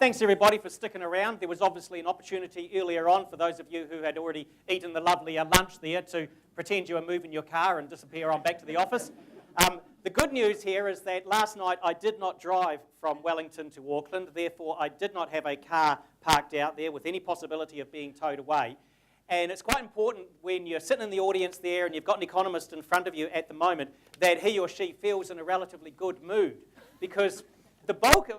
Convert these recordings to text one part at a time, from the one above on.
Thanks everybody for sticking around. There was obviously an opportunity earlier on for those of you who had already eaten the lovely lunch there to pretend you were moving your car and disappear on back to the office. The good news here is that last night I did not drive from Wellington to Auckland, therefore I did not have a car parked out there with any possibility of being towed away. And it's quite important when you're sitting in the audience there and you've got an economist in front of you at the moment that he or she feels in a relatively good mood, because the bulk of,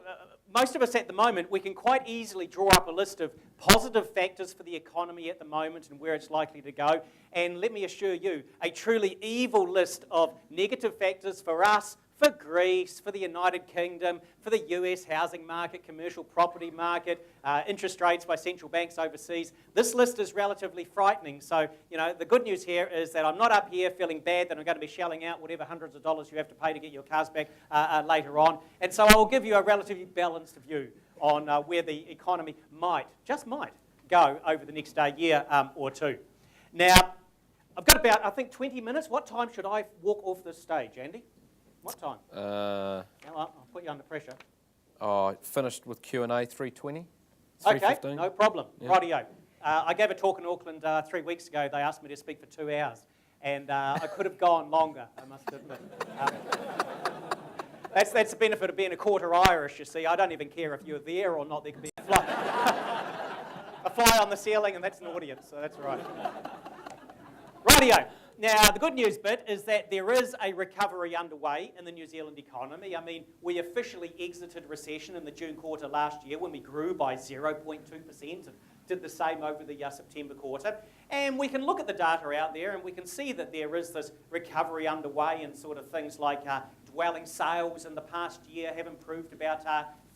most of us at the moment, we can quite easily draw up a list of positive factors for the economy at the moment and where it's likely to go. And let me assure you, a truly evil list of negative factors for us, for Greece, for the United Kingdom, for the US housing market, commercial property market, interest rates by central banks overseas. This list is relatively frightening. So, you know, the good news here is that I'm not up here feeling bad that I'm going to be shelling out whatever hundreds of dollars you have to pay to get your cars back later on. And so I will give you a relatively balanced view on where the economy might, just might, go over the next year or two. Now, I've got about, I think, 20 minutes. What time should I walk off this stage, Andy? What time? I'll put you under pressure. Finished with Q&A, 3:20. Okay, no problem. Yeah. Rightio. I gave a talk in Auckland 3 weeks ago. They asked me to speak for 2 hours, and I could have gone longer, I must admit. That's the benefit of being a quarter Irish, you see. I don't even care if you're there or not. There could be a fly on the ceiling, and that's an audience, so that's right. Rightio. Now, the good news bit is that there is a recovery underway in the New Zealand economy. I mean, we officially exited recession in the June quarter last year when we grew by 0.2% and did the same over the September quarter. And we can look at the data out there and we can see that there is this recovery underway, and sort of things like dwelling sales in the past year have improved about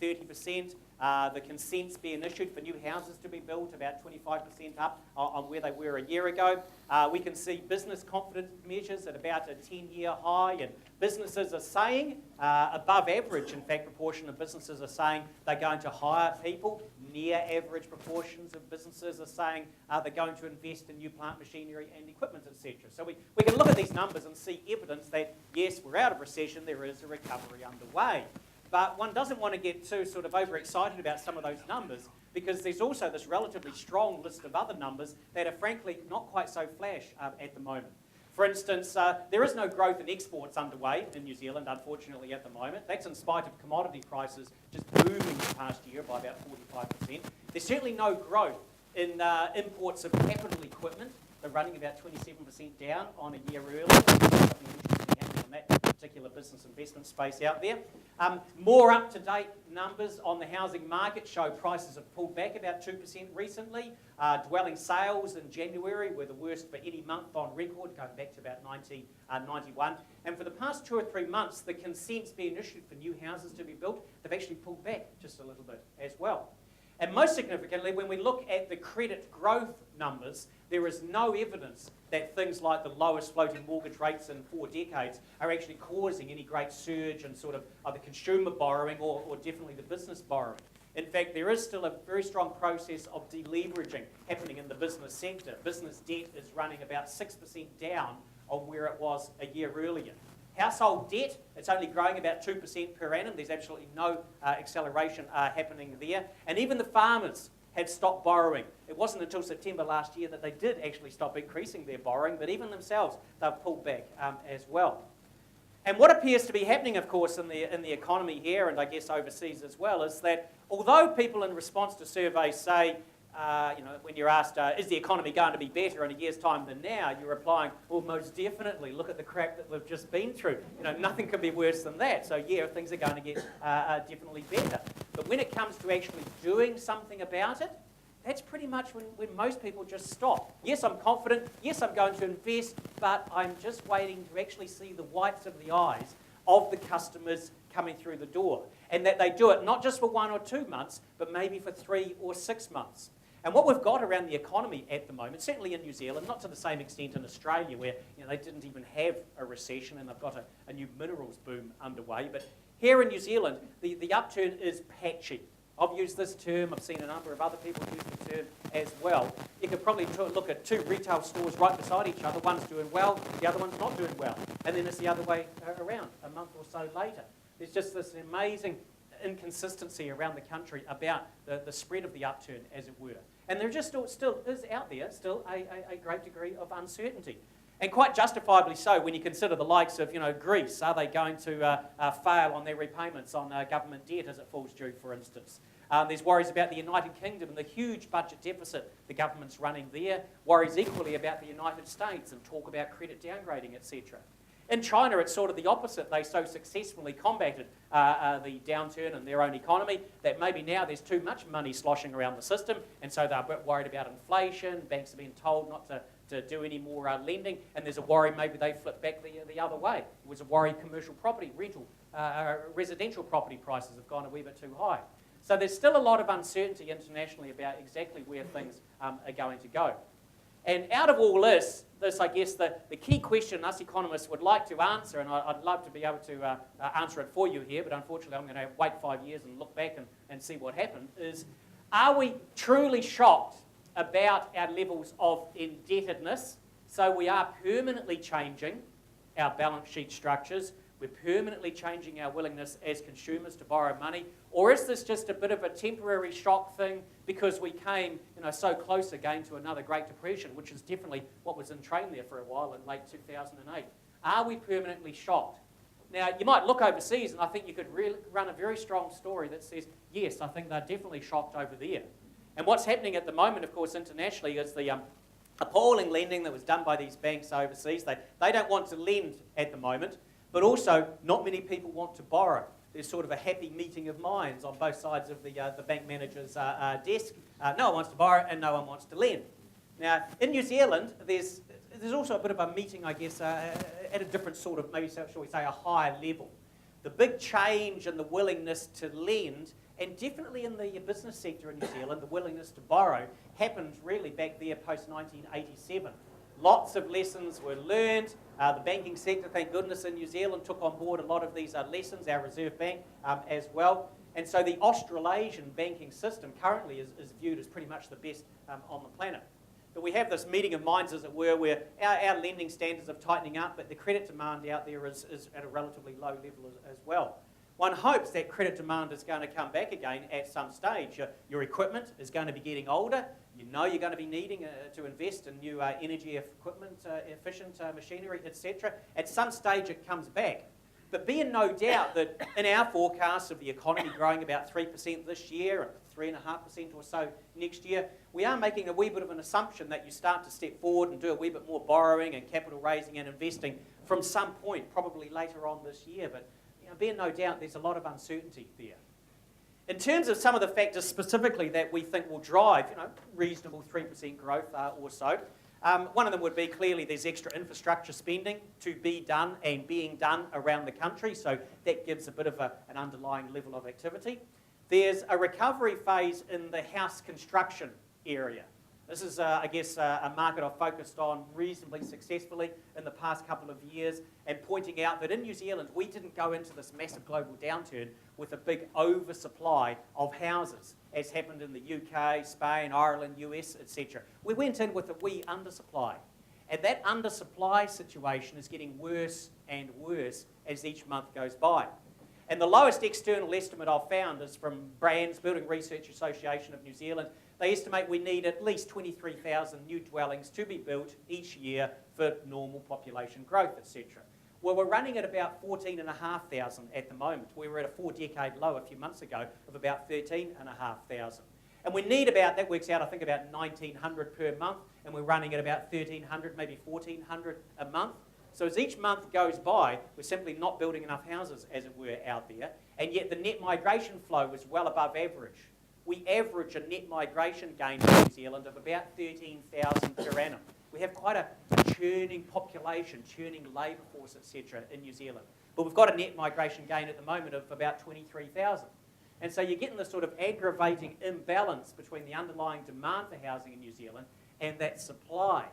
30%. The consents being issued for new houses to be built about 25% up on where they were a year ago. We can see business confidence measures at about a 10-year high, and businesses are saying, above average, in fact, proportion of businesses are saying they're going to hire people. Near average proportions of businesses are saying they're going to invest in new plant machinery and equipment, etc. So we can look at these numbers and see evidence that, yes, we're out of recession, there is a recovery underway. But one doesn't want to get too sort of overexcited about some of those numbers, because there's also this relatively strong list of other numbers that are frankly not quite so flash at the moment. For instance, there is no growth in exports underway in New Zealand, unfortunately, at the moment. That's in spite of commodity prices just booming the past year by about 45%. There's certainly no growth in imports of capital equipment. They're running about 27% down on a year earlier. Something interesting happening in that particular business investment space out there. More up-to-date numbers on the housing market show prices have pulled back about 2% recently. Dwelling sales in January were the worst for any month on record, going back to about 91. And for the past 2 or 3 months, the consents being issued for new houses to be built, they've actually pulled back just a little bit as well. And most significantly, when we look at the credit growth numbers, there is no evidence that things like the lowest floating mortgage rates in 4 decades are actually causing any great surge in sort of the consumer borrowing or definitely the business borrowing. In fact, there is still a very strong process of deleveraging happening in the business sector. Business debt is running about 6% down on where it was a year earlier. Household debt, it's only growing about 2% per annum. There's absolutely no acceleration happening there. And even the farmers have stopped borrowing. It wasn't until September last year that they did actually stop increasing their borrowing, but even themselves, they've pulled back as well. And what appears to be happening, of course, in the economy here, and I guess overseas as well, is that although people in response to surveys say, when you're asked, is the economy going to be better in a year's time than now, you're replying, well, most definitely. Look at the crap that we've just been through. Nothing could be worse than that. So, yeah, things are going to get definitely better. But when it comes to actually doing something about it, that's pretty much when most people just stop. Yes, I'm confident. Yes, I'm going to invest, but I'm just waiting to actually see the whites of the eyes of the customers coming through the door. And that they do it not just for 1 or 2 months, but maybe for 3 or 6 months. And what we've got around the economy at the moment, certainly in New Zealand, not to the same extent in Australia, where they didn't even have a recession and they've got a new minerals boom underway, but here in New Zealand, the upturn is patchy. I've used this term, I've seen a number of other people use the term as well. You could probably look at 2 retail stores right beside each other. One's doing well, the other one's not doing well. And then it's the other way around, a month or so later. There's just this amazing inconsistency around the country about the spread of the upturn, as it were. And there just still is out there a great degree of uncertainty. And quite justifiably so when you consider the likes of Greece. Are they going to fail on their repayments on government debt as it falls due, for instance? There's worries about the United Kingdom and the huge budget deficit the government's running there. Worries equally about the United States and talk about credit downgrading, etc. In China, it's sort of the opposite. They so successfully combated the downturn in their own economy that maybe now there's too much money sloshing around the system, and so they're a bit worried about inflation. Banks have been told not to do any more lending, and there's a worry maybe they flip back the other way. There was a worry commercial property, residential property prices have gone a wee bit too high. So there's still a lot of uncertainty internationally about exactly where things are going to go. And out of all this, I guess, the key question us economists would like to answer, and I'd love to be able to answer it for you here, but unfortunately I'm going to wait 5 years and look back and see what happened, is are we truly shocked about our levels of indebtedness? So we are permanently changing our balance sheet structures. We're permanently changing our willingness as consumers to borrow money. Or is this just a bit of a temporary shock thing because we came so close again to another Great Depression, which is definitely what was in train there for a while in late 2008. Are we permanently shocked? Now, you might look overseas, and I think you could really run a very strong story that says, yes, I think they're definitely shocked over there. And what's happening at the moment, of course, internationally, is the appalling lending that was done by these banks overseas. They don't want to lend at the moment, but also not many people want to borrow. There's sort of a happy meeting of minds on both sides of the bank manager's desk. No one wants to borrow and no one wants to lend. Now, in New Zealand, there's also a bit of a meeting, I guess, at a different sort of, maybe shall we say, a higher level. The big change in the willingness to lend, and definitely in the business sector in New Zealand, the willingness to borrow, happened really back there post-1987. Lots of lessons were learned. The banking sector, thank goodness, in New Zealand took on board a lot of these lessons, our Reserve Bank as well. And so the Australasian banking system currently is viewed as pretty much the best on the planet. But we have this meeting of minds, as it were, where our lending standards are tightening up, but the credit demand out there is at a relatively low level as well. One hopes that credit demand is going to come back again at some stage. Your equipment is going to be getting older. You know you're going to be needing to invest in new energy equipment, efficient machinery, etc. At some stage it comes back. But be in no doubt that in our forecasts of the economy growing about 3% this year and 3.5% or so next year, we are making a wee bit of an assumption that you start to step forward and do a wee bit more borrowing and capital raising and investing from some point, probably later on this year. But be in no doubt there's a lot of uncertainty there. In terms of some of the factors specifically that we think will drive reasonable 3% growth or so, one of them would be clearly there's extra infrastructure spending to be done and being done around the country, so that gives a bit of an underlying level of activity. There's a recovery phase in the house construction area. This is, I guess, a market I've focused on reasonably successfully in the past couple of years, and pointing out that in New Zealand we didn't go into this massive global downturn with a big oversupply of houses, as happened in the UK, Spain, Ireland, US, etc. We went in with a wee undersupply, and that undersupply situation is getting worse and worse as each month goes by. And the lowest external estimate I've found is from BRANZ, Building Research Association of New Zealand. They estimate we need at least 23,000 new dwellings to be built each year for normal population growth, etc. Well, we're running at about 14,500 at the moment. We were at a 4-decade low a few months ago of about 13,500. And we need about, that works out I think about 1,900 per month, and we're running at about 1,300, maybe 1,400 a month. So as each month goes by, we're simply not building enough houses, as it were, out there, and yet the net migration flow is well above average. We average a net migration gain in New Zealand of about 13,000 per annum. We have quite a churning population, churning labour force, etc. in New Zealand. But we've got a net migration gain at the moment of about 23,000. And so you're getting this sort of aggravating imbalance between the underlying demand for housing in New Zealand and that supply.